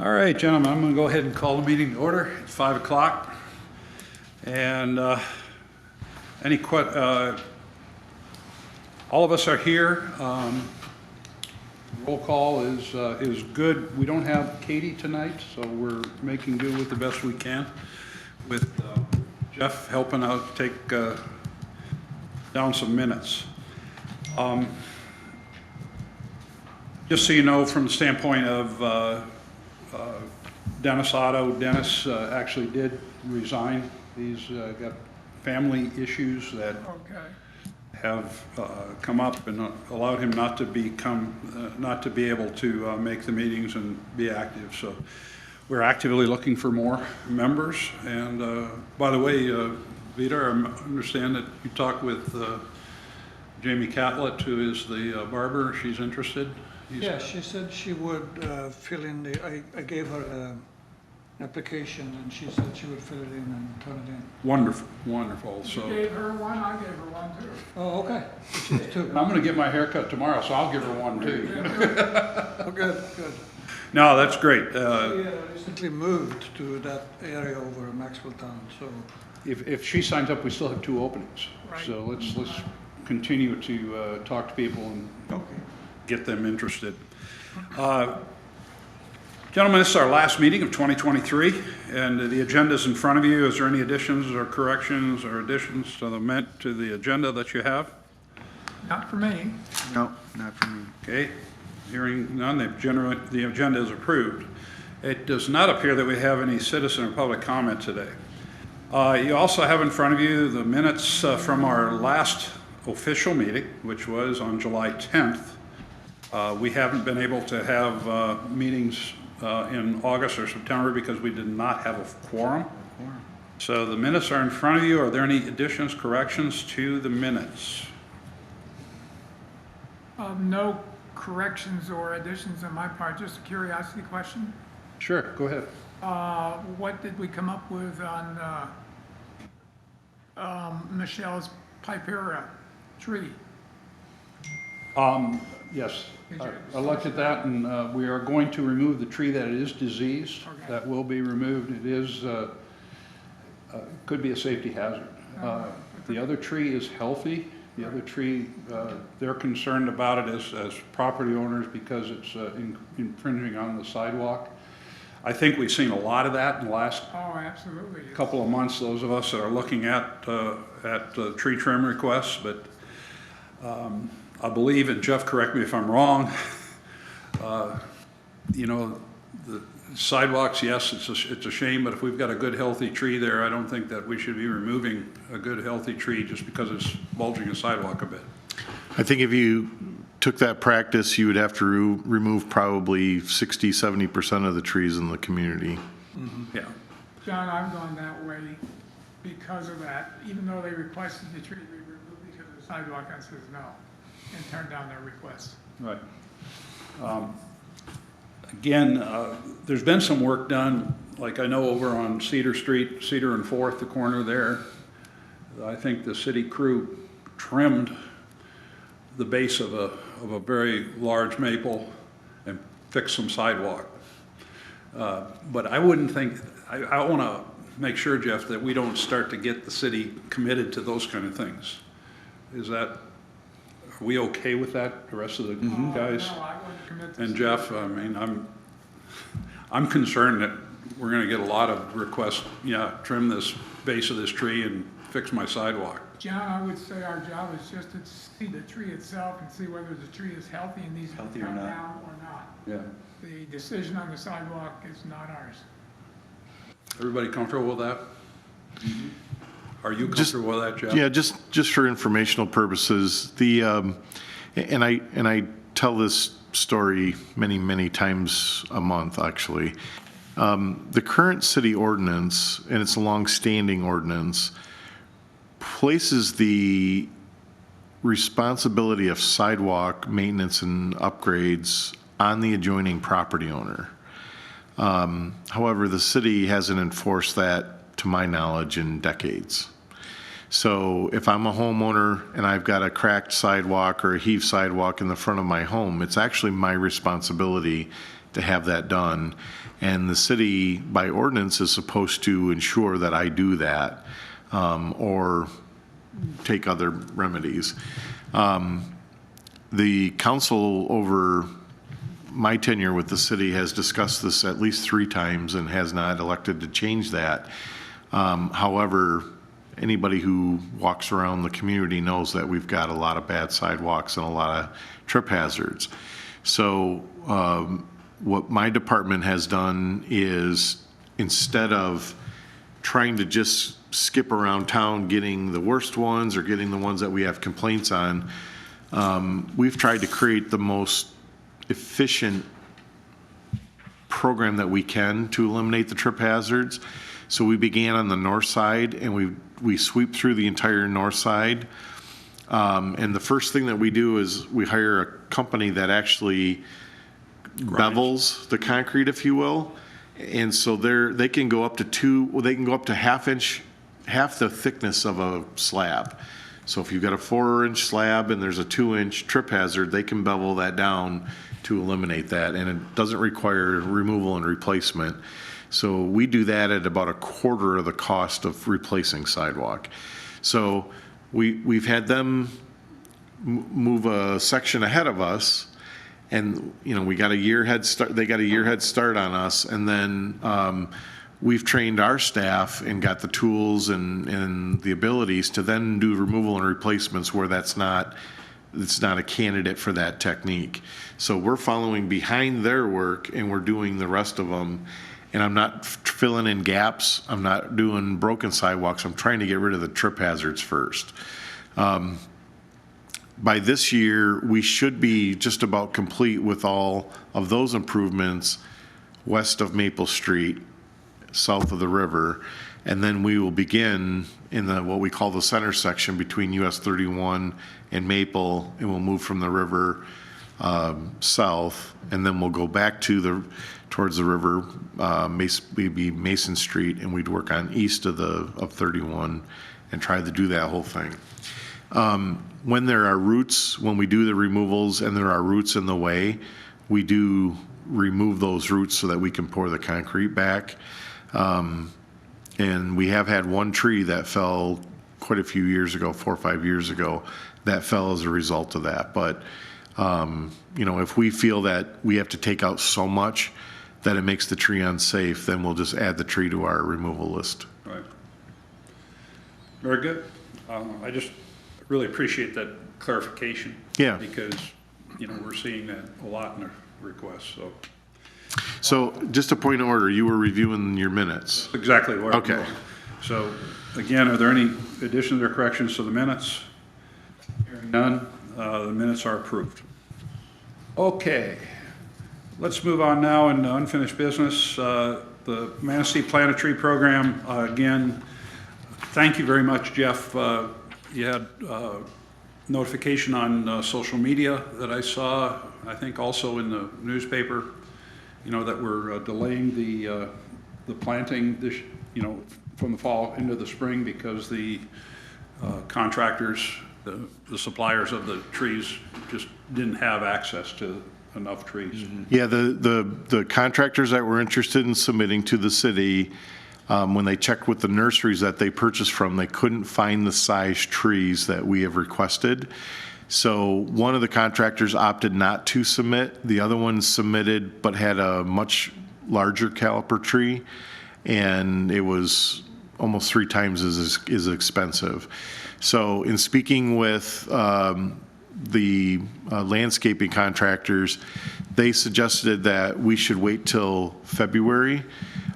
All right, gentlemen, I'm going to go ahead and call the meeting to order. It's 5 o'clock. And all of us are here. Roll call is good. We don't have Katie tonight, so we're making do with the best we can with Jeff helping out take down some minutes. Just so you know, from the standpoint of Dennis Otto, Dennis actually did resign. He's got family issues that have come up and allowed him not to be able to make the meetings and be active. So we're actively looking for more members. And by the way, Vita, I understand that you talked with Jamie Catlett, who is the barber. She's interested. Yeah, she said she would fill in I gave her an application, and she said she would fill it in and turn it in. Wonderful, wonderful. You So gave her one, I gave her one too. Oh, okay. She's two. I'm going to get my hair cut tomorrow, so I'll give her one too. Oh, good, good. No, that's great. She recently moved to that area over in Maxwell Town, so. If she signs up, we still have 2 openings. Right. So let's continue to talk to people and get them interested. Gentlemen, this is our last meeting of 2023, and the agenda is in front of you. Is there any additions or corrections or additions to the agenda that you have? Not for me. No, not for me. Okay, hearing none, the agenda is approved. It does not appear that we have any citizen or public comment today. You also have in front of you the minutes from our last official meeting, which was on July 10th. We haven't been able to have meetings in August or September because we did not have a quorum. So the minutes are in front of you. Are there any additions, corrections to the minutes? No corrections or additions on my part, just a curiosity question. Sure, go ahead. What did we come up with on Michelle's Pipera tree? Yes, I looked at that, and we are going to remove the tree that is diseased. Okay. That will be removed. It is, could be a safety hazard. The other tree is healthy. The other tree, they're concerned about it as property owners because it's infringing on the sidewalk. I think we've seen a lot of that in the last Oh, absolutely. couple of months, those of us that are looking at tree trim requests, but I believe, and Jeff, correct me if I'm wrong, you know, the sidewalks, yes, it's a shame, but if we've got a good, healthy tree there, I don't think that we should be removing a good, healthy tree just because it's bulging a sidewalk a bit. I think if you took that practice, you would have to remove probably 60–70% of the trees in the community. Mm-hmm. Yeah. John, I've gone that way because of that. Even though they requested the tree to be removed because of the sidewalk, I says no, and turned down their request. Right. Again, there's been some work done, like I know over on Cedar Street, Cedar and 4th, the corner there. I think the city crew trimmed the base of a very large maple and fixed some sidewalk. But I wouldn't think, I want to make sure, Jeff, that we don't start to get the city committed to those kind of things. Are we okay with that, the rest of the guys? No, I wouldn't commit to And Jeff, I mean, I'm concerned that we're going to get a lot of requests, yeah, trim this base of this tree and fix my sidewalk. John, I would say our job is just to see the tree itself and see whether the tree is healthy and needs to be cut down or not. Yeah. The decision on the sidewalk is not ours. Everybody comfortable with that? Are you comfortable with that, Jeff? Yeah, just for informational purposes, and I tell this story many times a month, actually. The current city ordinance, and it's a long-standing ordinance, places the responsibility of sidewalk maintenance and upgrades on the adjoining property owner. However, the city hasn't enforced that, to my knowledge, in decades. So if I'm a homeowner and I've got a cracked sidewalk or a heaved sidewalk in the front of my home, it's actually my responsibility to have that done. And the city, by ordinance, is supposed to ensure that I do that, or take other remedies. The council over my tenure with the city has discussed this at least 3 times and has not elected to change that. However, anybody who walks around the community knows that we've got a lot of bad sidewalks and a lot of trip hazards. So what my department has done is, instead of trying to just skip around town getting the worst ones or getting the ones that we have complaints on, we've tried to create the most efficient program that we can to eliminate the trip hazards. So we began on the north side, and we sweep through the entire north side. And the first thing that we do is we hire a company that actually bevels the concrete, if you will. And so they can go up to half the thickness of a slab. So if you've got a 4-inch slab and there's a 2-inch trip hazard, they can bevel that down to eliminate that, and it doesn't require removal and replacement. So we do that at about a quarter of the cost of replacing sidewalk. So we've had them move a section ahead of us, and we got a year head start. They got a year head start on us, and then we've trained our staff and got the tools and the abilities to then do removal and replacements where it's not a candidate for that technique. So we're following behind their work, and we're doing the rest of them. And I'm not filling in gaps. I'm not doing broken sidewalks. I'm trying to get rid of the trip hazards first. By this year, we should be just about complete with all of those improvements west of Maple Street, south of the river. And then we will begin in what we call the center section between US 31 and Maple, and we'll move from the river south, and then we'll go back towards the river, maybe Mason Street, and we'd work on east of 31 and try to do that whole thing. When there are roots, when we do the removals and there are roots in the way, we do remove those roots so that we can pour the concrete back. And we have had one tree that fell quite a few years ago, 4 or 5 years ago, that fell as a result of that. But, if we feel that we have to take out so much that it makes the tree unsafe, then we'll just add the tree to our removal list. Right. Very good. I just really appreciate that clarification. Yeah. Because, we're seeing that a lot in the requests, so. So just a point of order, you were reviewing your minutes. Exactly where I'm Okay. going. So, again, are there any additions or corrections to the minutes? Hearing none, the minutes are approved. Okay, let's move on now in unfinished business. The Manistee Plant a Tree Program, again, thank you very much, Jeff. You had notification on social media that I saw, I think also in the newspaper, that we're delaying the planting this, from the fall into the spring because the contractors, the suppliers of the trees just didn't have access to enough trees. Yeah, the contractors that were interested in submitting to the city, when they checked with the nurseries that they purchased from, they couldn't find the size trees that we have requested. So one of the contractors opted not to submit. The other one submitted but had a much larger caliper tree, and it was almost 3 times as expensive. So in speaking with the landscaping contractors, they suggested that we should wait till February.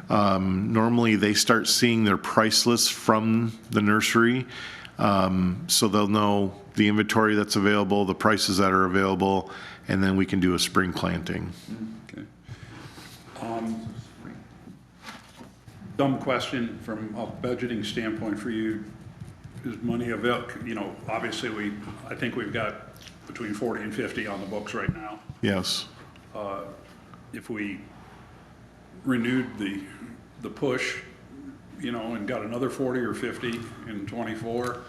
Normally they start seeing their price lists from the nursery, so they'll know the inventory that's available, the prices that are available, and then we can do a spring planting. Okay. Dumb question from a budgeting standpoint for you. Is money available? Obviously I think we've got between 40 and 50 on the books right now. Yes. If we renewed the push, and got another 40 or 50 in '24,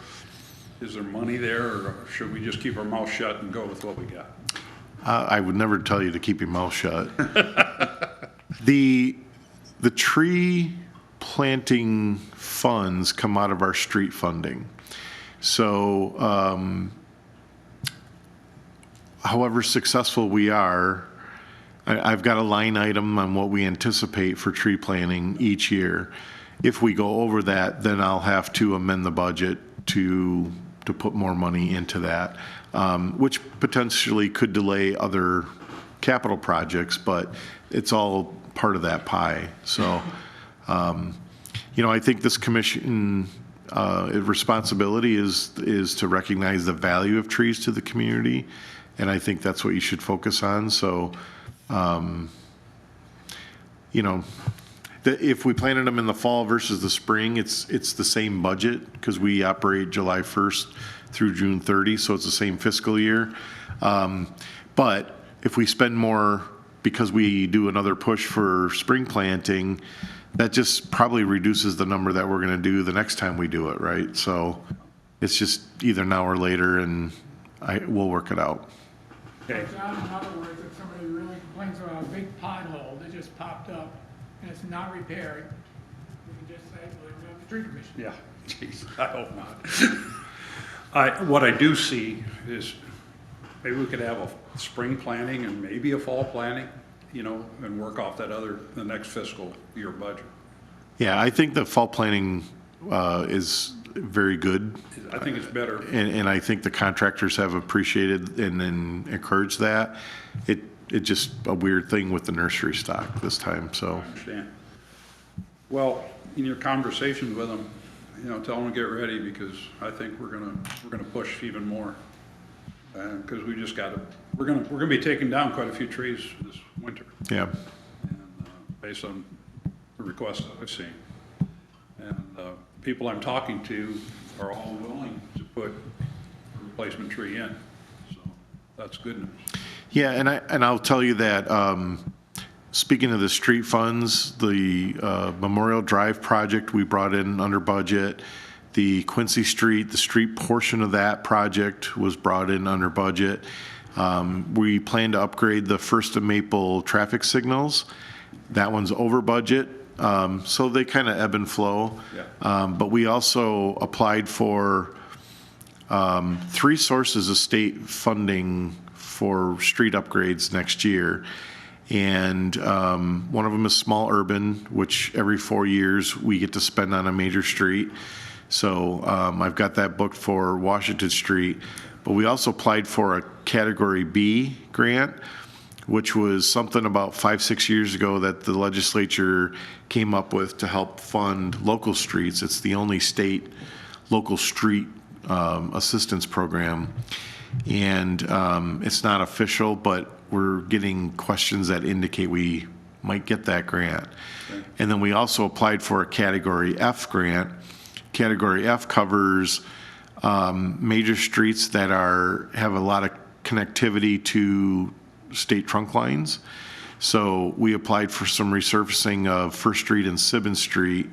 is there money there, or should we just keep our mouth shut and go with what we got? I would never tell you to keep your mouth shut. The tree planting funds come out of our street funding. So, however successful we are, I've got a line item on what we anticipate for tree planting each year. If we go over that, then I'll have to amend the budget to put more money into that, which potentially could delay other capital projects, but it's all part of that pie. So, I think this commission responsibility is to recognize the value of trees to the community, and I think that's what you should focus on. So, if we planted them in the fall versus the spring, it's the same budget because we operate July 1st through June 30, so it's the same fiscal year. But if we spend more because we do another push for spring planting, that just probably reduces the number that we're going to do the next time we do it, right? So it's just either now or later, and we'll work it out. Okay. John, in other words, if somebody really complains about a big pothole that just popped up and it's not repaired, we can just say, well, we have the tree commission. Yeah, jeez, I hope not. What I do see is maybe we could have a spring planting and maybe a fall planting, and work off the next fiscal year budget. Yeah, I think the fall planning is very good. I think it's better. And I think the contractors have appreciated and then encouraged that. It's just a weird thing with the nursery stock this time, so. I understand. Well, in your conversations with them, tell them to get ready because I think we're gonna push even more. Because we're gonna be taking down quite a few trees this winter. Yeah. And based on the requests that I've seen. And people I'm talking to are all willing to put a replacement tree in. So that's good news. Yeah, and I'll tell you that, speaking of the street funds, the Memorial Drive project we brought in under budget. The Quincy Street, the street portion of that project was brought in under budget. We plan to upgrade the First and Maple traffic signals. That one's over budget, so they kind of ebb and flow. Yeah. But we also applied for 3 sources of state funding for street upgrades next year. And one of them is small urban, which every 4 years we get to spend on a major street. So I've got that booked for Washington Street. But we also applied for a Category B grant, which was something about 5-6 years ago that the legislature came up with to help fund local streets. It's the only state local street assistance program. And it's not official, but we're getting questions that indicate we might get that grant. Okay. And then we also applied for a Category F grant. Category F covers major streets that have a lot of connectivity to state trunk lines. So we applied for some resurfacing of First Street and Sibbin Street,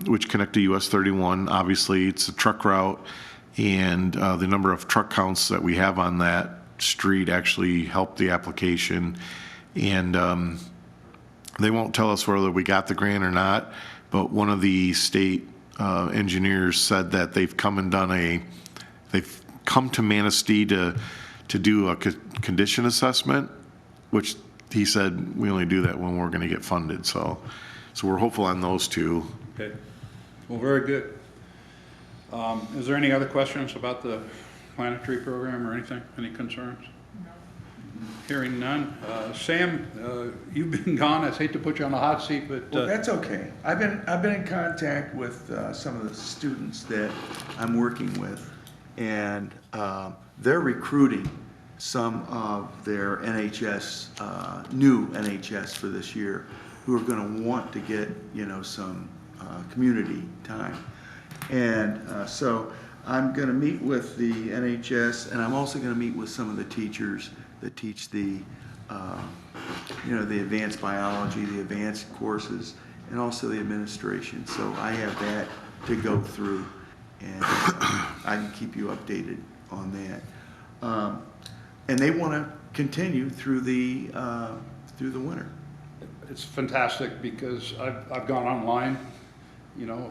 which connect to US 31. Obviously, it's a truck route, and the number of truck counts that we have on that street actually helped the application. And they won't tell us whether we got the grant or not, but one of the state engineers said that they've come to Manistee to do a condition assessment, which he said we only do that when we're going to get funded. So we're hopeful on those two. Okay. Well, very good. Is there any other questions about the planetary program or anything? Any concerns? No. Hearing none. Sam, you've been gone. I hate to put you on the hot seat, but Well, that's okay. I've been in contact with some of the students that I'm working with, and they're recruiting some of their NHS, new NHS for this year, who are going to want to get some community time, and so I'm going to meet with the NHS, and I'm also going to meet with some of the teachers that teach the the advanced biology, the advanced courses, and also the administration. So I have that to go through, and I can keep you updated on that. And they want to continue through the winter. it's fantastic because I've gone online, you know,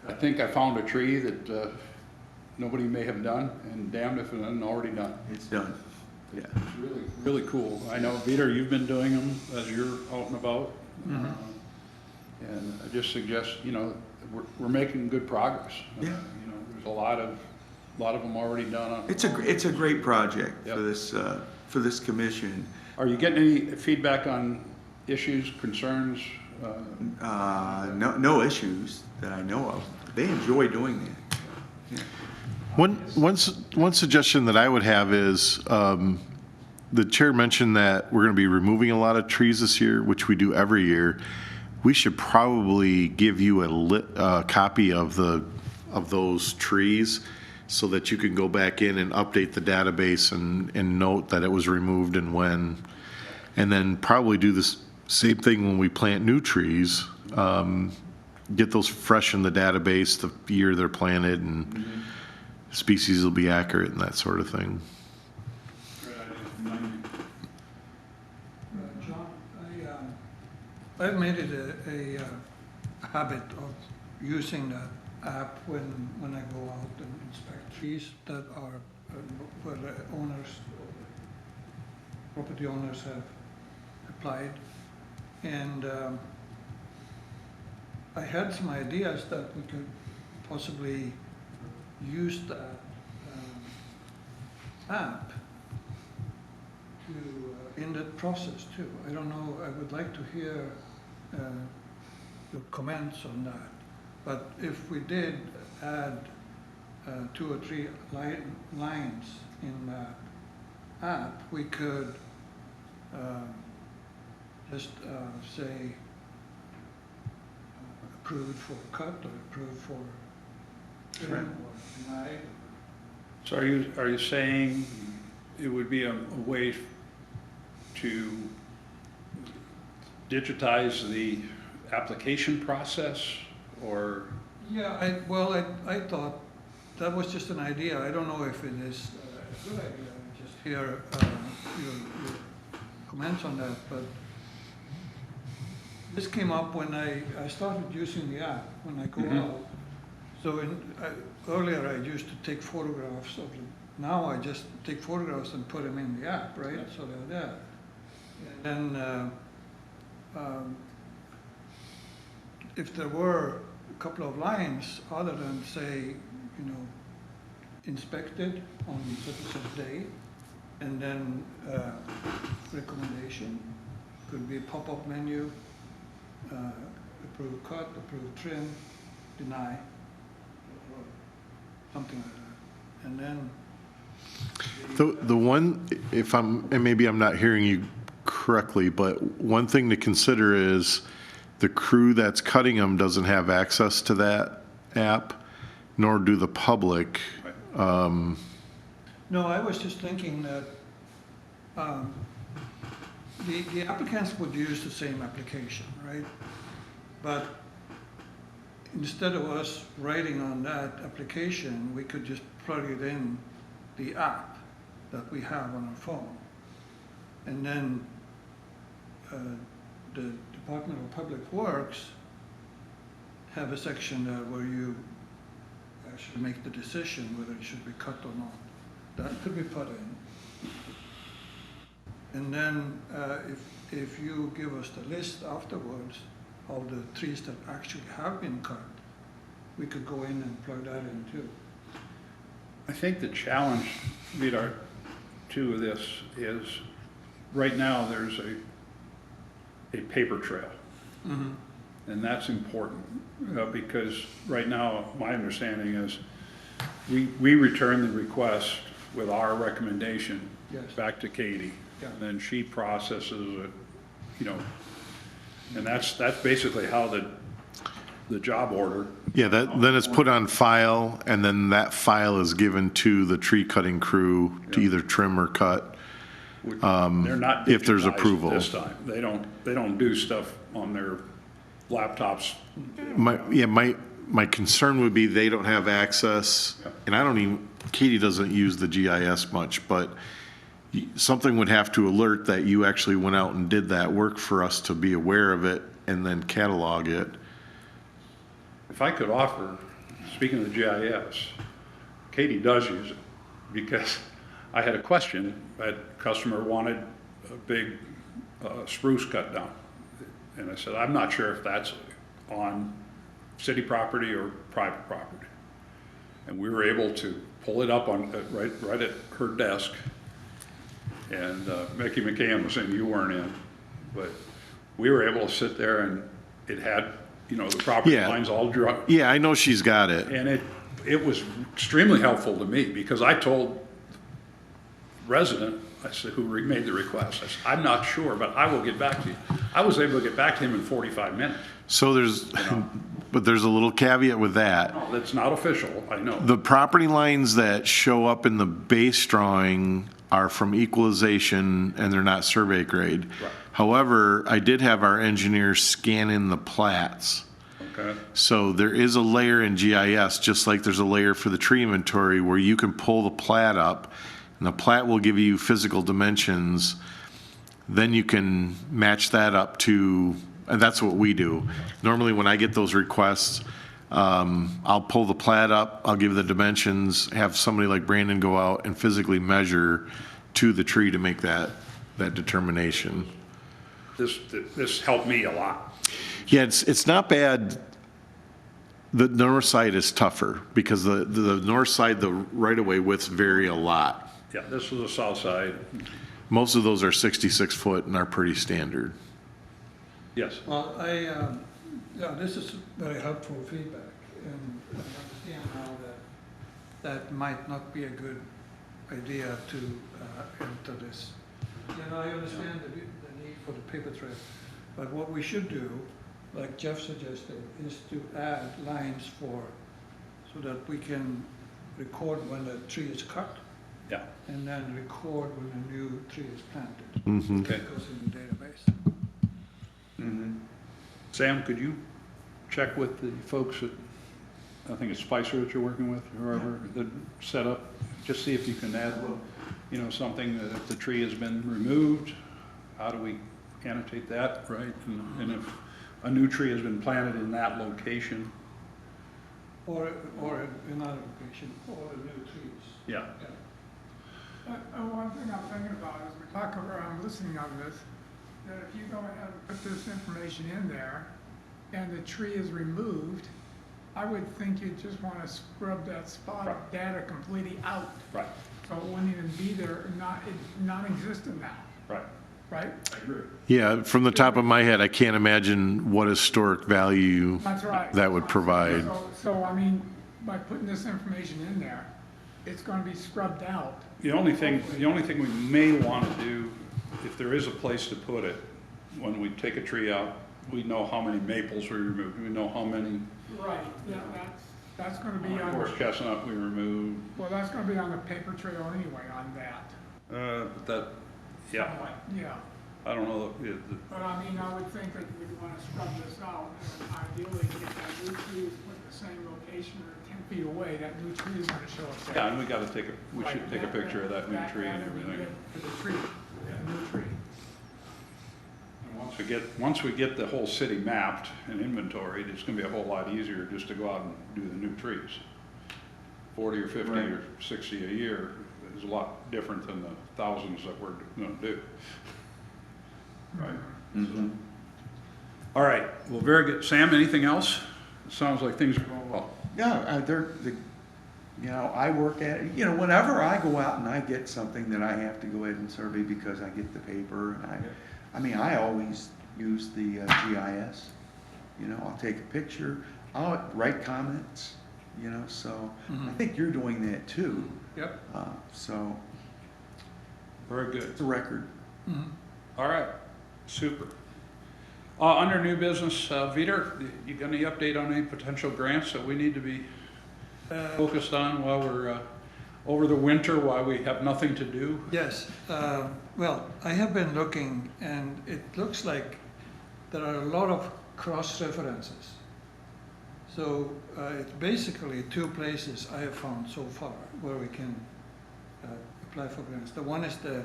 I think I found a tree that nobody may have done, and damned if it hadn't already done. It's done, yeah. It's really, really cool. I know, Peter, you've been doing them as you're out and about. And I just suggest, you know, we're making good progress. Yeah. You know, there's a lot of them already done on. It's a great project Yep. for this commission. Are you getting any feedback on issues, concerns? No issues that I know of. They enjoy doing that. Yeah. One suggestion that I would have is, the chair mentioned that we're going to be removing a lot of trees this year, which we do every year. We should probably give you a copy of those trees so that you can go back in and update the database and note that it was removed and when. And then probably do the same thing when we plant new trees. Get those fresh in the database, the year they're planted, and species will be accurate and that sort of thing. John, I've made it a habit of using that app when I go out and inspect trees that are where the property owners have applied. And I had some ideas that we could possibly use that app to in that process too. I don't know, I would like to hear your comments on that. But if we did add 2 or 3 lines in that app, we could just say approved for cut or approved for trim or denied. So are you saying it would be a way to digitize the application process, or? Yeah, I thought that was just an idea. I don't know if it is a good idea. I just hear your comments on that, but this came up when I started using the app, when I go out. So earlier I used to take photographs of them. Now I just take photographs and put them in the app, right? So they're there. And then if there were a couple of lines other than say, you know, inspected on such and such day, and then recommendation, could be a pop-up menu, approve cut, approve trim, deny, or something like that. And then The one, and maybe I'm not hearing you correctly, but one thing to consider is the crew that's cutting them doesn't have access to that app, nor do the public. no, I was just thinking that the applicants would use the same application, right? But instead of us writing on that application, we could just plug it in the app that we have on our phone. And then the Department of Public Works have a section there where you actually make the decision whether it should be cut or not. That could be put in. And then if you give us the list afterwards of the trees that actually have been cut, we could go in and plug that in too. I think the challenge, Vidar, too, of this is, right now, there's a paper trail. And that's important, because right now, my understanding is, we return the request with our recommendation Yes. back to Katie. Yeah. And then she processes it, you know, and that's basically how the job order. Yeah, then it's put on file, and then that file is given to the tree cutting crew to either trim or cut. They're not if there's digitized approval. this time. They don't do stuff on their laptops. My concern would be they don't have access, and Katie doesn't use the GIS much, but something would have to alert that you actually went out and did that work for us to be aware of it and then catalog it. If I could offer, speaking of the GIS, Katie does use it, because I had a question. A customer wanted a big spruce cut down. And I said, I'm not sure if that's on city property or private property. And we were able to pull it up on, right at her desk. And Mickey McCann was saying you weren't in, but we were able to sit there and it had, you know, the property Yeah. lines all drawn. Yeah, I know she's got it. And it was extremely helpful to me, because I told resident, I said, who made the request, I said, I'm not sure, but I will get back to you. I was able to get back to him in 45 minutes. So but there's a little caveat with that. No, that's not official, I know. The property lines that show up in the base drawing are from equalization and they're not survey grade. Right. However, I did have our engineers scan in the plats. Okay, So there is a layer in GIS, just like there's a layer for the tree inventory, where you can pull the plat up, and the plat will give you physical dimensions. Then you can match that up to, and that's what we do. Normally, when I get those requests, I'll pull the plat up, I'll give the dimensions, have somebody like Brandon go out and physically measure to the tree to make that determination. this helped me a lot. Yeah, it's not bad. The north side is tougher because the north side, the right-of-way widths vary a lot. Yeah, this was the south side, Most of those are 66 foot and are pretty standard. yes. Well, yeah, this is very helpful feedback, and I understand now that might not be a good idea to enter this. You know, I understand the need for the paper trail, but what we should do, like Jeff suggested, is to add lines so that we can record when the tree is cut, Yeah, and then record when a new tree is planted. okay. That goes in the database. Sam, could you check with the folks at, I think it's Spicer that you're working with, whoever, that set up, just see if you can add, you know, something that if the tree has been removed, how do we annotate that, right? And if a new tree has been planted in that location, Or another location, or new trees. yeah. One thing I'm thinking about is I'm listening on this, that if you go ahead and put this information in there and the tree is removed, I would think you'd just want to scrub that spot of data completely out. Right, So it wouldn't even be there, it's non-existent now, right. right? I agree. Yeah, from the top of my head, I can't imagine what historic value That's right. that would provide. So I mean, by putting this information in there, it's going to be scrubbed out. The only thing we may want to do, if there is a place to put it, when we take a tree out, we know how many maples we removed, we know how many Right, yeah, that's going to be on, horse chestnut we removed. well, that's going to be on the paper trail anyway on that. But that, yeah, Yeah, I don't know, but I mean, I would think that we'd want to scrub this out, and ideally, if that new tree is put in the same location or 10 feet away, that new tree is going to show up there. yeah, and we gotta we should take a picture of that new tree and That would be everything. good for the tree, the new tree. And once we get the whole city mapped and inventoried, it's gonna be a whole lot easier just to go out and do the new trees. 40 or 50 or 60 a year is a lot different than the thousands that we're gonna do. Right? All right, well, very good. Sam, anything else? It sounds like things are going well. Yeah, you know, I work at, you know, whenever I go out and I get something that I have to go ahead and survey because I get the paper, and I mean, I always use the GIS. You know, I'll take a picture, I'll write comments, you know, so I think you're doing that too. Yep. So Very good. it's a record. All right, super. Under new business, Vitor, you got any update on any potential grants that we need to be focused on while we're over the winter, while we have nothing to do? Yes, well, I have been looking, and it looks like there are a lot of cross-references. So it's basically two places I have found so far where we can apply for grants. The one is the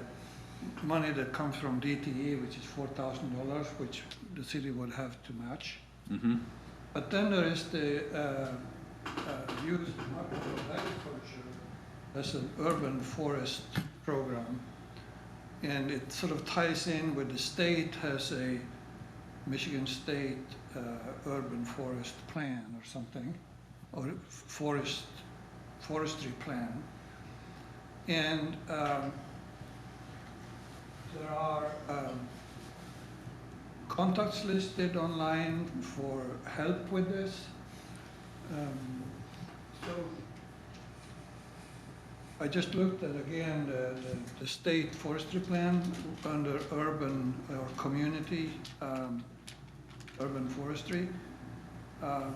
money that comes from DTE, which is $4,000, which the city would have to match. But then there is the use of agriculture as an urban forest program. And it sort of ties in with the state has a Michigan State urban forest plan or something, or forestry plan. And there are contacts listed online for help with this. So I just looked at, again, the state forestry plan under urban or community urban forestry.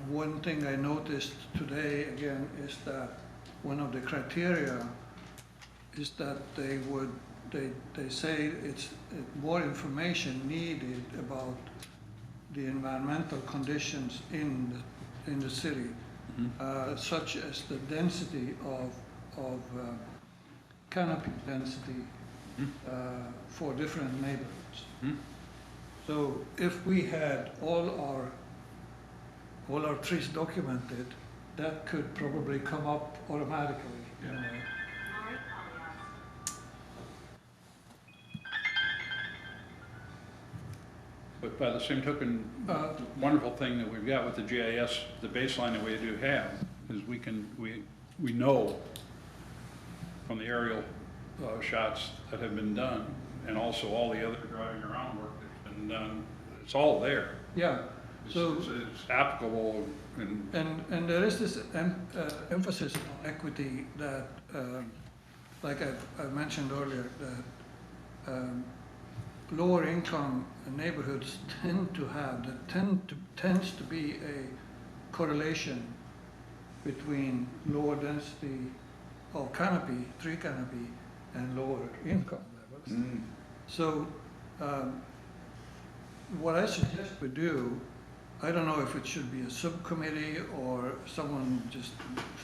One thing I noticed today, again, is that one of the criteria is that they say it's more information needed about the environmental conditions in the city, such as the density of canopy density for different neighborhoods. So if we had all our trees documented, that could probably come up automatically. You know. But by the same token, the wonderful thing that we've got with the GIS, the baseline that we do have, is we know from the aerial shots that have been done, and also all the other driving around work that's been done, it's all there. Yeah. So It's applicable and and there is this emphasis on equity that, like I mentioned earlier, that lower income neighborhoods tend to have, tends to be a correlation between lower density of canopy, tree canopy, and lower income levels. So what I suggest we do, I don't know if it should be a subcommittee or someone just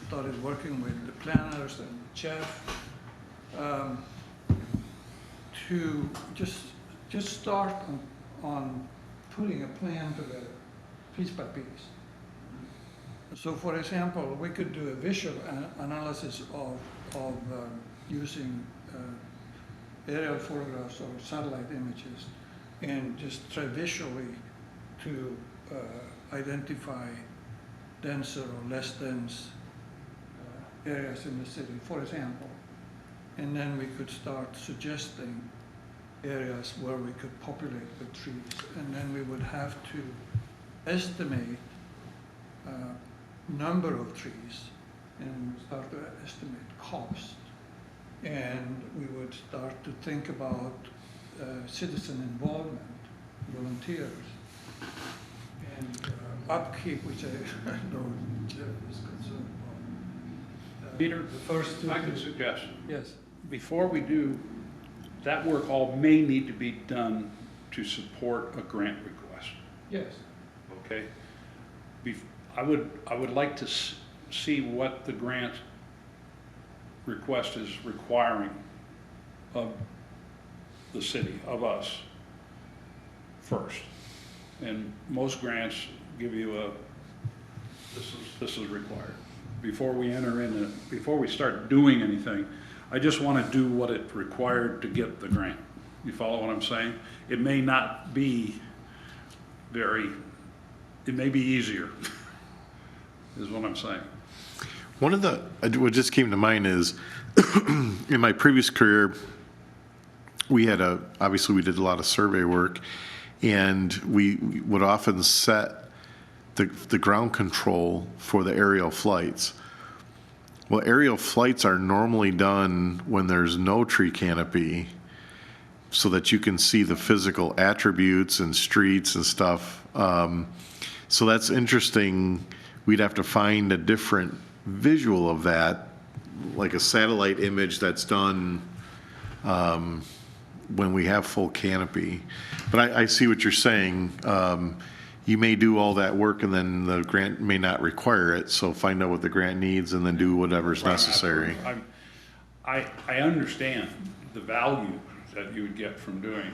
started working with the planners and the chief, to just start on putting a plan together, piece by piece. So for example, we could do a visual analysis of using aerial photographs or satellite images, and just try visually to identify denser or less dense areas in the city, for example. And then we could start suggesting areas where we could populate with trees. And then we would have to estimate number of trees, and start to estimate cost. And we would start to think about citizen involvement, volunteers, and upkeep, which I know Jeff is concerned about. Peter, The first if two. I could suggest, Yes. before we do, that work all may need to be done to support a grant request, Yes. okay? I would like to see what the grant request is requiring of the city, of us, first. And most grants give you this is required. Before we enter in it, before we start doing anything, I just want to do what it required to get the grant. You follow what I'm saying? It may not be it may be easier, is what I'm saying. One of what just came to mind is, in my previous career, obviously we did a lot of survey work, and we would often set the ground control for the aerial flights. Well, aerial flights are normally done when there's no tree canopy, so that you can see the physical attributes and streets and stuff. So that's interesting. We'd have to find a different visual of that, like a satellite image that's done when we have full canopy. But I see what you're saying. You may do all that work and then the grant may not require it, so find out what the grant needs and then do whatever's necessary. I understand the value that you would get from doing,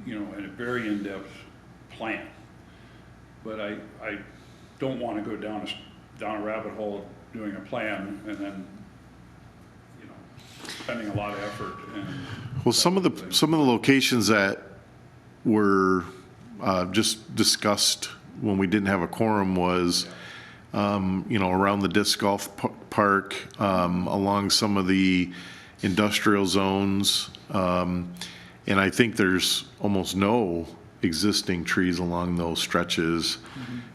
you know, a very in-depth plan. But I don't want to go down a rabbit hole of doing a plan and then, you know, spending a lot of effort and. Well, some of the locations that were just discussed when we didn't have a quorum was, you know, around the disc golf park, along some of the industrial zones. And I think there's almost no existing trees along those stretches.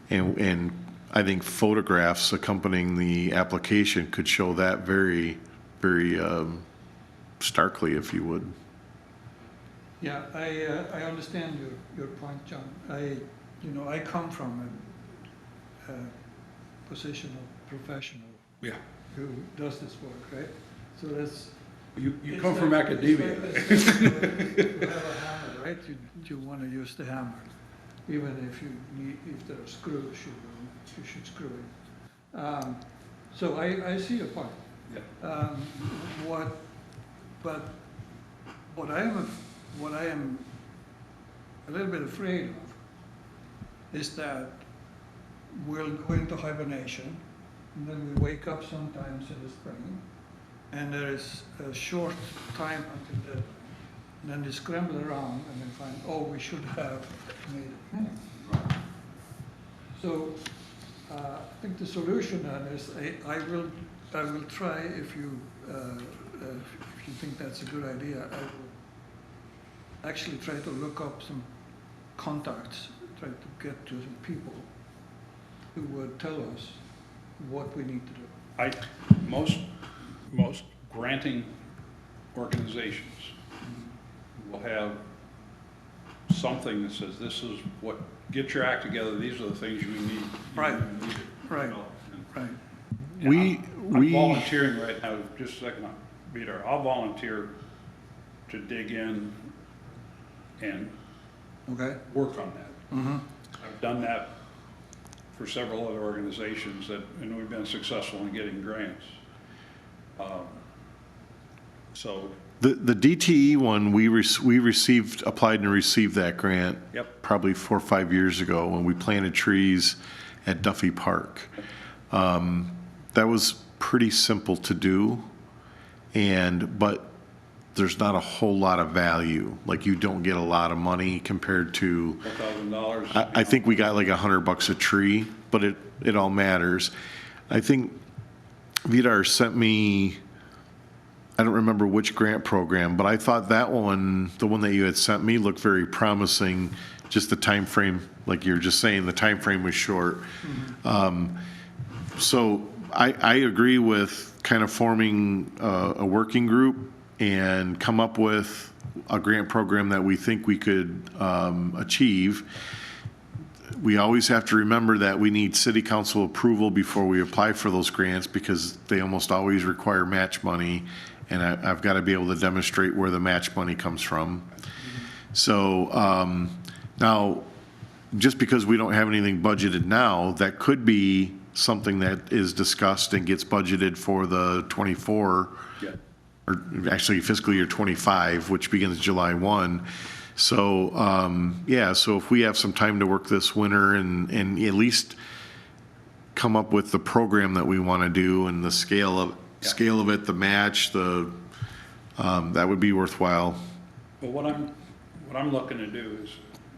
And I think photographs accompanying the application could show that very, very starkly, if you would. Yeah, I understand your point, John. I come from a position of professional Yeah. who does this work, right? So that's. You it's come from like- academia. it's like you have a hammer, right? You want to use the hammer. Even if there are screws, you should screw it. So I see your point. Yeah. What I am a little bit afraid of is that we'll go into hibernation, and then we wake up sometimes in the spring, and there is a short time until deadline. And then they scramble around and then find, oh, we should have made it. So I think the solution then is I will try, if you think that's a good idea, I will actually try to look up some contacts, try to get to some people who would tell us what we need to do. Most granting organizations will have something that says, this is what, get your act together, these are the things you need. Right. you need to Right. develop. And- Right. and I'm volunteering right now, just a second, Peter, I'll volunteer to dig in and Okay? work on that. Mm-hmm. I've done that for several other organizations and we've been successful in getting grants. So, The DTE one, we applied and received that grant. Yep. Probably 4 or 5 years ago when we planted trees at Duffy Park. That was pretty simple to do, but there's not a whole lot of value. Like, you don't get a lot of money compared to, $4,000. I think we got like $100 a tree, but it all matters. I think Vidar sent me, I don't remember which grant program, but I thought that one, the one that you had sent me, looked very promising. Just the time frame, like you're just saying, the time frame was short. So I agree with kind of forming a working group and come up with a grant program that we think we could achieve. We always have to remember that we need city council approval before we apply for those grants, because they almost always require match money, and I've got to be able to demonstrate where the match money comes from. So now, just because we don't have anything budgeted now, that could be something that is discussed and gets budgeted for the 24, Yeah. or actually fiscal year 25, which begins July 1. So, yeah, so if we have some time to work this winter and at least come up with the program that we want to do and the scale of it, the match, that would be worthwhile. But what I'm looking to do is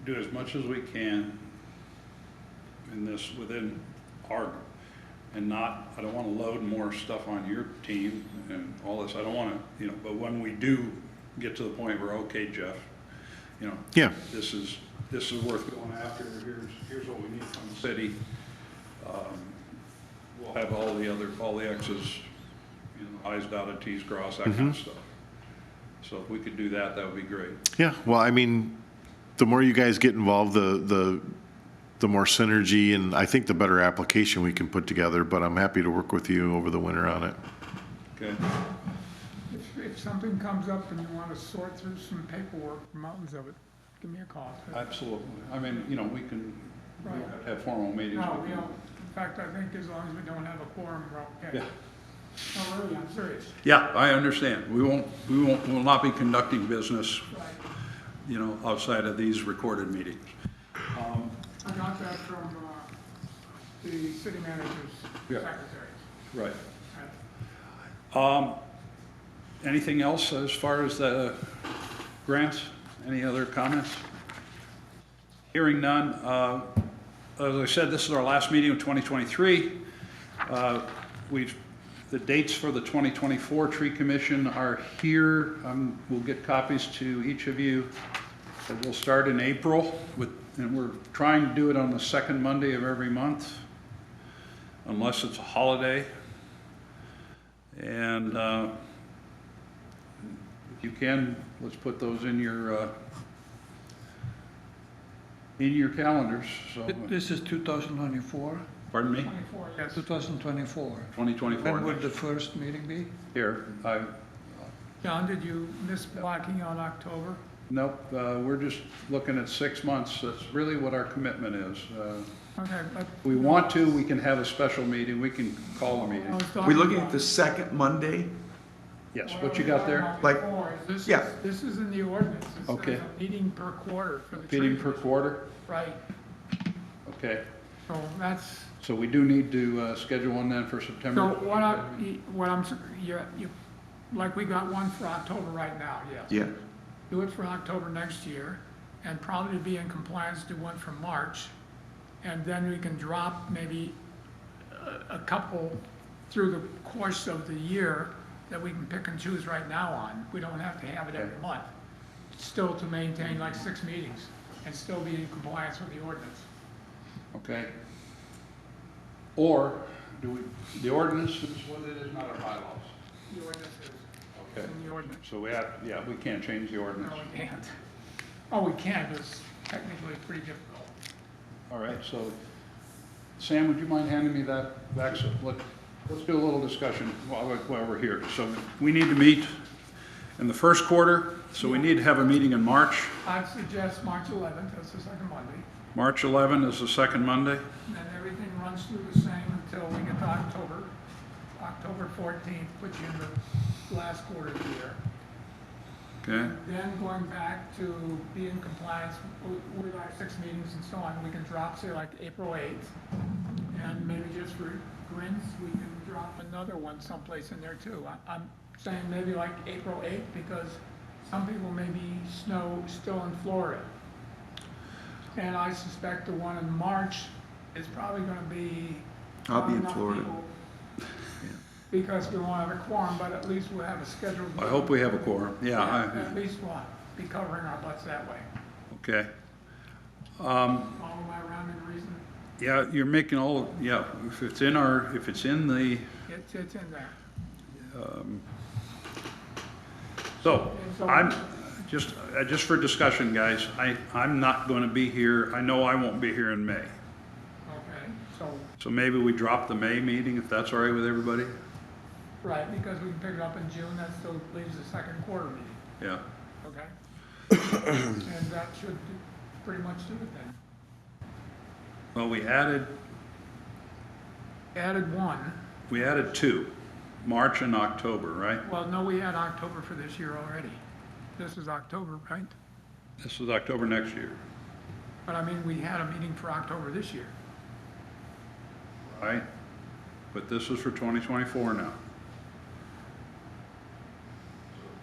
do as much as we can in this, within our, and not, I don't want to load more stuff on your team and all this. I don't want to, but when we do get to the point where, okay, Jeff, Yeah. this is worth going after. Here's what we need from the city. We'll have all the X's, I's dotted, T's crossed, that kind of stuff. So if we could do that, that would be great. Yeah, well, I mean, the more you guys get involved, the more synergy, and I think the better application we can put together, but I'm happy to work with you over the winter on it. Okay. If something comes up and you want to sort through some paperwork, mountains of it, give me a call. Absolutely. I mean, we don't have to have formal meetings. No, we don't. In fact, I think as long as we don't have a quorum, we're okay. Yeah. All really, I'm serious. Yeah, I understand. We'll not be conducting business, Right. you know, outside of these recorded meetings. I got that from the city manager's Yeah. secretary. Right. Anything else as far as the grants? Any other comments? Hearing none. As I said, this is our last meeting of 2023. The dates for the 2024 Tree Commission are here. We'll get copies to each of you. We'll start in April, and we're trying to do it on the second Monday of every month, unless it's a holiday. And if you can, let's put those in your calendars. So, This is 2024, pardon me, 24, yes. 2024. 2024. When would the first meeting be? Here, John, did you miss blocking on October? nope, we're just looking at 6 months. That's really what our commitment is. Okay, but. If we want to, we can have a special meeting. We can call a I meeting. was talking We looking about- at the second Monday? Yes, what you got there? Like- yeah. This is in the ordinance. It says Okay. a meeting per quarter for the tree. Meeting per quarter? Right, Okay. so that's, So we do need to schedule one then for so September? what I'm, like we got one for October right now, yes. Yeah, Do it for October next year, and probably be in compliance, do one for March. And then we can drop maybe a couple through the course of the year that we can pick and choose right now on. We don't have to have it every month. Still to maintain like 6 meetings and still be in compliance with the ordinance. Okay. Or the ordinance is what it is, not our bylaws. The ordinance is Okay. in the ordinance. So we can't change the ordinance. No, we can't. Oh, we can, but it's technically pretty difficult. All right, so Sam, would you mind handing me that back? So let's do a little discussion while we're here. So we need to meet in the first quarter, so we need to have a meeting in March. I'd suggest March 11th, that's the second Monday. March 11 is the second Monday. And then everything runs through the same until we get to October. October 14th puts you in the last quarter of the year. Okay, Then going back to be in compliance with our 6 meetings and so on, we can drop, say, like April 8th. And maybe just for grins, we can drop another one someplace in there too. I'm saying maybe like April 8th because some people may be still in Florida. And I suspect the one in March is probably gonna be. I'll be not in enough Florida. people Because we won't have a quorum, but at least we'll have a scheduled. I hope we have a quorum. At Yeah, least we'll be covering our butts that way. okay. Follow my rhyme and reason? Yeah, you're making if it's in the, It's in there. so I'm, just for discussion, guys, I'm not going to be here. I know I won't be here in May. Okay, so, So maybe we drop the May meeting if that's all right with everybody? right, because we can pick it up in June, that still leaves the second quarter meeting, Yeah. okay? And that should pretty much do it then. Well, we added Added 2, March and October, right? well, no, we had October for this year already. This is October, right? This is October next year, But I mean, we had a meeting for October this year. right? But this is for 2024 now.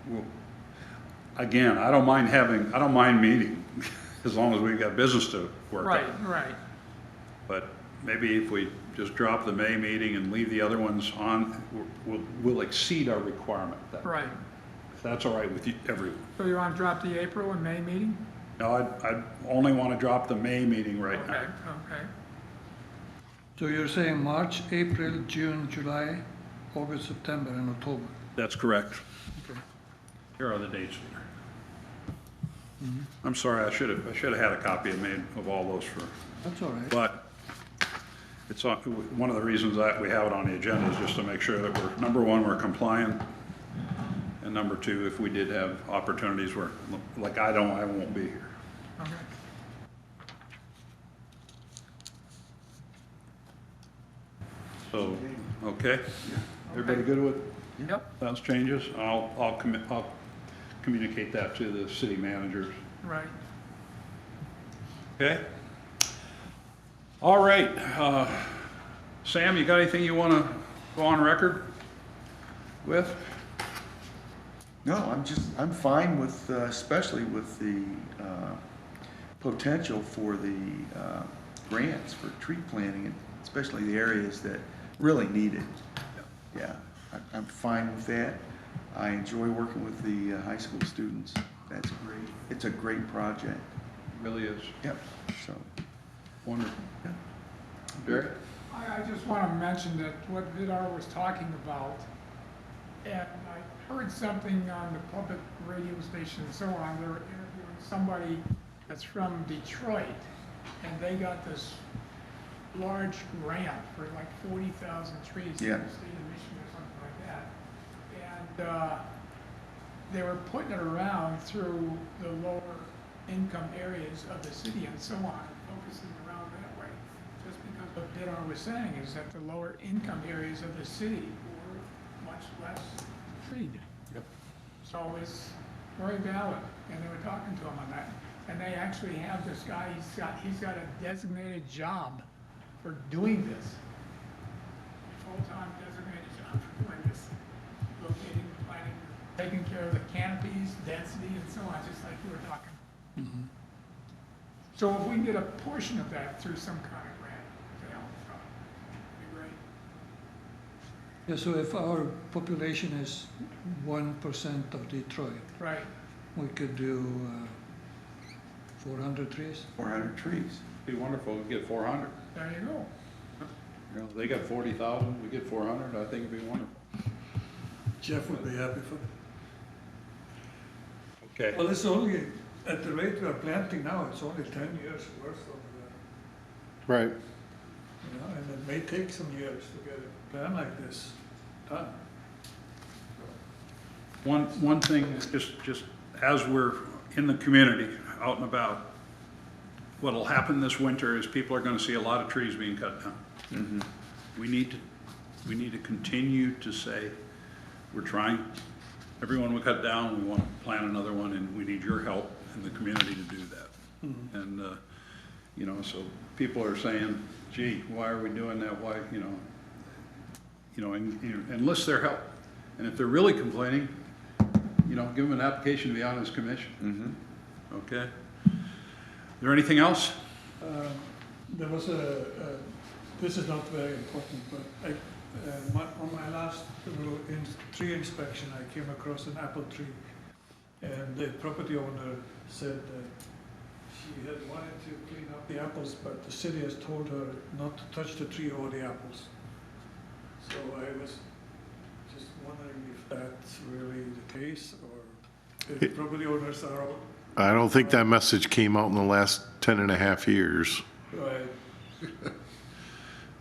Well, again, I don't mind meeting as long as we've got business to work on. Right. But maybe if we just drop the May meeting and leave the other ones on, we'll exceed our requirement. Right. If that's all right with you, everyone. So you want to drop the April and May meeting? No, I only want to drop the May meeting right now. Okay. So you're saying March, April, June, July, August, September, and October? That's correct. Okay. Here are the dates. I'm sorry, I should have had a copy of all those for, That's all right. but it's one of the reasons that we have it on the agenda is just to make sure that we're, number one, we're compliant. And number two, if we did have opportunities where, like I won't be here. Okay. So, okay? Everybody good with Yep, those changes? I'll communicate that to the city managers. right. Okay? All right, Sam, you got anything you want to go on record with? No, I'm fine with, especially with the potential for the grants for tree planting, and especially the areas that really need it. Yeah, I'm fine with that. I enjoy working with the high school students. That's great. It's a great project. Really is Yep, so, wonderful. yeah. Jerry? I just want to mention that what Vidar was talking about, and I heard something on the public radio station and so on, they were interviewing somebody that's from Detroit, and they got this large grant for like 40,000 trees in Yeah. the state of Michigan or something like that. And they were putting it around through the lower income areas of the city and so on, focusing around that way. Just because what Vidar was saying is that the lower income areas of the city were much less treed. Yep. So it's very valid, and they were talking to him on that. And they actually have this guy, he's got a designated job for doing this. Full-time designated job for doing this. Locating, planning, taking care of the canopies, density, and so on, just like you were talking. So if we can get a portion of that through some kind of grant, to help, it'd be great. Yeah, so if our population is 1% of Detroit, Right, we could do 400 trees. 400 trees. Be wonderful, we get 400. there you go. You know, they got 40,000, we get 400, I think it'd be wonderful. Jeff would be happy for that. Okay. Well, it's only, at the rate we are planting now, it's only 10 years worth of, Right. you know, and it may take some years to get a plan like this done. One thing, just as we're in the community, out and about, what'll happen this winter is people are gonna see a lot of trees being cut down. We need to continue to say, we're trying, everyone we cut down, we want to plant another one, and we need your help in the community to do that. And, you know, so people are saying, gee, why are we doing that? Why, and enlist their help. And if they're really complaining, give them an application to be on this commission. Okay? Is there anything else? There was this is not very important, but on my last tree inspection, I came across an apple tree. And the property owner said that she had wanted to clean up the apples, but the city has told her not to touch the tree or the apples. So I was just wondering if that's really the case, or if property owners are I don't think that message came out in the last 10 and a half years. right.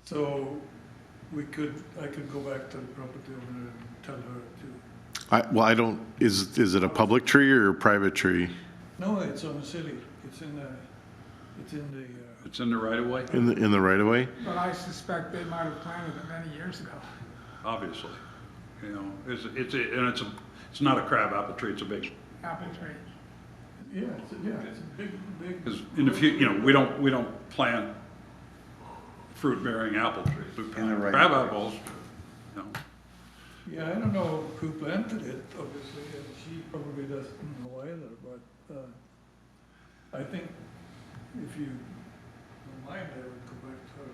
So I could go back to the property owner and tell her to. I don't, is it a public tree or a private tree? No, it's on the city. It's in the. It's in the right of way, In the right of way? But I suspect they might have planted it many years ago. obviously. It's not a crab apple tree, it's a big, Apple tree. It's a big. because in the future, we don't plant fruit-bearing apple trees. We In the plant right crab way. apples, Yeah, I don't know who planted it, obviously, and she probably doesn't know either, but I think if you don't mind, I would go back to her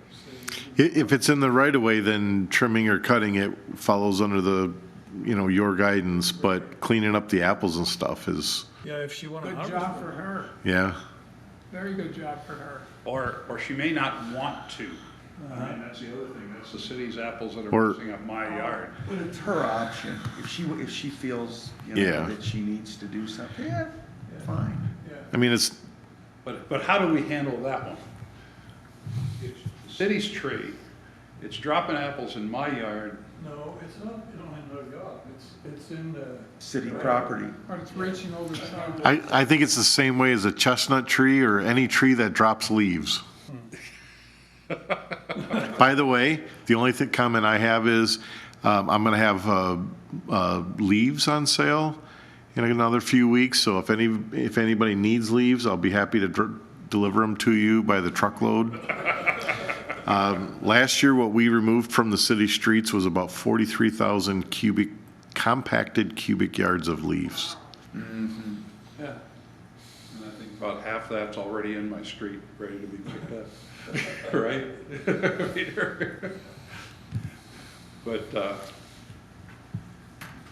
and say. If it's in the right of way, then trimming or cutting it follows under the, your guidance, but cleaning up the apples and stuff is, Yeah, if she wanna Good harvest job it. for her. yeah. Very good job for her. or she may not want to. I mean, that's the other thing, that's the city's apples that are Or- messing up my yard. But it's her option. If she feels, Yeah. that she needs to do something, yeah, fine. Yeah, I mean, it's, But how do we handle that one? It's the city's tree, it's dropping apples in my yard, no, it's not, in her yard, it's in the. City property. But it's reaching over the sidewalk. I think it's the same way as a chestnut tree or any tree that drops leaves. By the way, the only comment I have is, I'm going to have leaves on sale in another few weeks, so if anybody needs leaves, I'll be happy to deliver them to you by the truckload. Last year, what we removed from the city streets was about 43,000 compacted cubic yards of leaves. Yeah. And I think about half that's already in my street, ready to be picked up, right? Peter? But,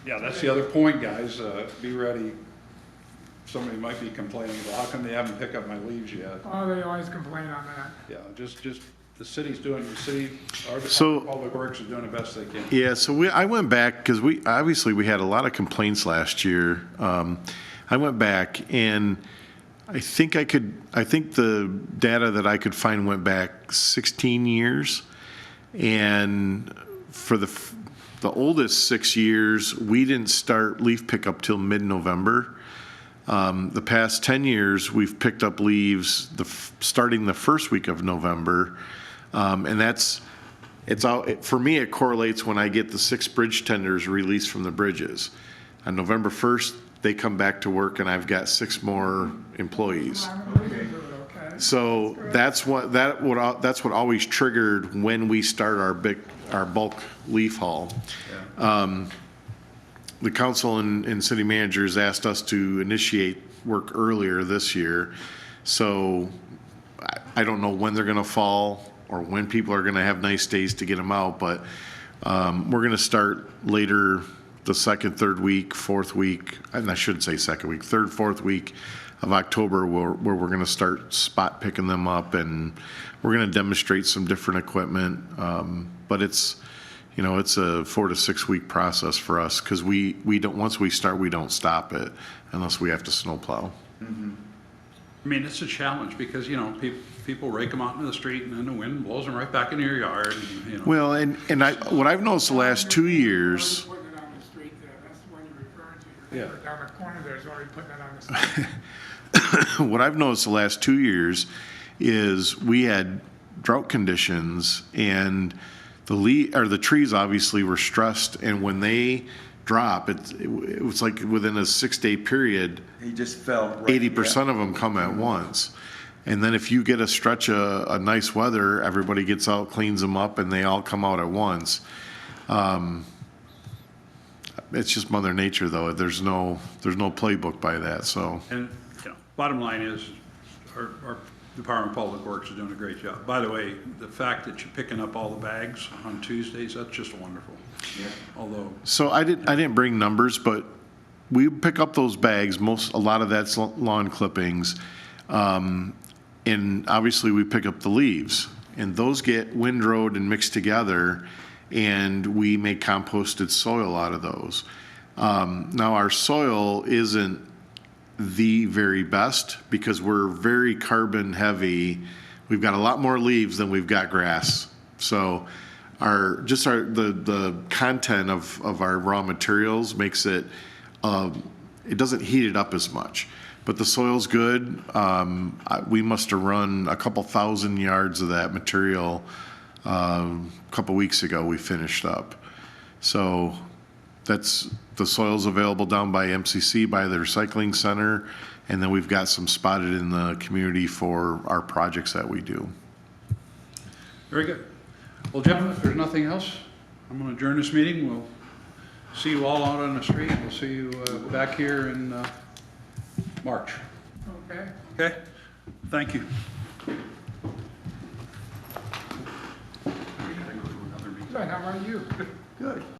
yeah, that's the other point, guys. Be ready. Somebody might be complaining, well, how come they haven't picked up my leaves yet? Oh, they always complain on that. Yeah, just the city's doing, our So- Department of Public Works is doing the best they can. Yeah, so I went back, because we had a lot of complaints last year. I went back, and I think the data that I could find went back 16 years. And for the oldest 6 years, we didn't start leaf pickup till mid-November. The past 10 years, we've picked up leaves starting the first week of November. And for me, it correlates when I get the 6 bridge tenders released from the bridges. On November 1st, they come back to work, and I've got 6 more employees. Okay. So that's what always triggered when we start our bulk leaf haul. The council and city managers asked us to initiate work earlier this year. So I don't know when they're going to fall or when people are going to have nice days to get them out, but we're going to start later the second, third week, fourth week, and I shouldn't say second week, third, fourth week of October, where we're going to start spot picking them up, and we're going to demonstrate some different equipment. But it's a 4 to 6 week process for us, because we don't, once we start, we don't stop it unless we have to snowplow. I mean, it's a challenge because, people rake them out into the street and then the wind blows them right back into your yard, and. Well, and what I've noticed the last 2 years, Putting it on the street there, that's the one you're referring to. Your Yeah. neighbor down the corner there is already putting it on the street. what I've noticed the last 2 years is we had drought conditions, and the trees obviously were stressed, and when they drop, it was like within a 6-day period, He just fell right. 80% of them come at once. And then if you get a stretch of nice weather, everybody gets out, cleans them up, and they all come out at once. It's just Mother Nature, though. There's no playbook by that, so. And, bottom line is, our Department of Public Works is doing a great job. By the way, the fact that you're picking up all the bags on Tuesdays, that's just wonderful. Yeah. Although, So I didn't bring numbers, but we pick up those bags, a lot of that's lawn clippings. And obviously we pick up the leaves, and those get windrowed and mixed together, and we make composted soil out of those. Now our soil isn't the very best because we're very carbon heavy. We've got a lot more leaves than we've got grass. So the content of our raw materials makes it, it doesn't heat it up as much. But the soil's good. We must have run a couple thousand yards of that material a couple weeks ago. We finished up. So the soil's available down by MCC, by the recycling center, and then we've got some spotted in the community for our projects that we do. very good. Well, gentlemen, if there's nothing else, I'm going to adjourn this meeting. We'll see you all out on the street. We'll see you back here in March. Okay? Okay? Thank you. Good, how about you? Good.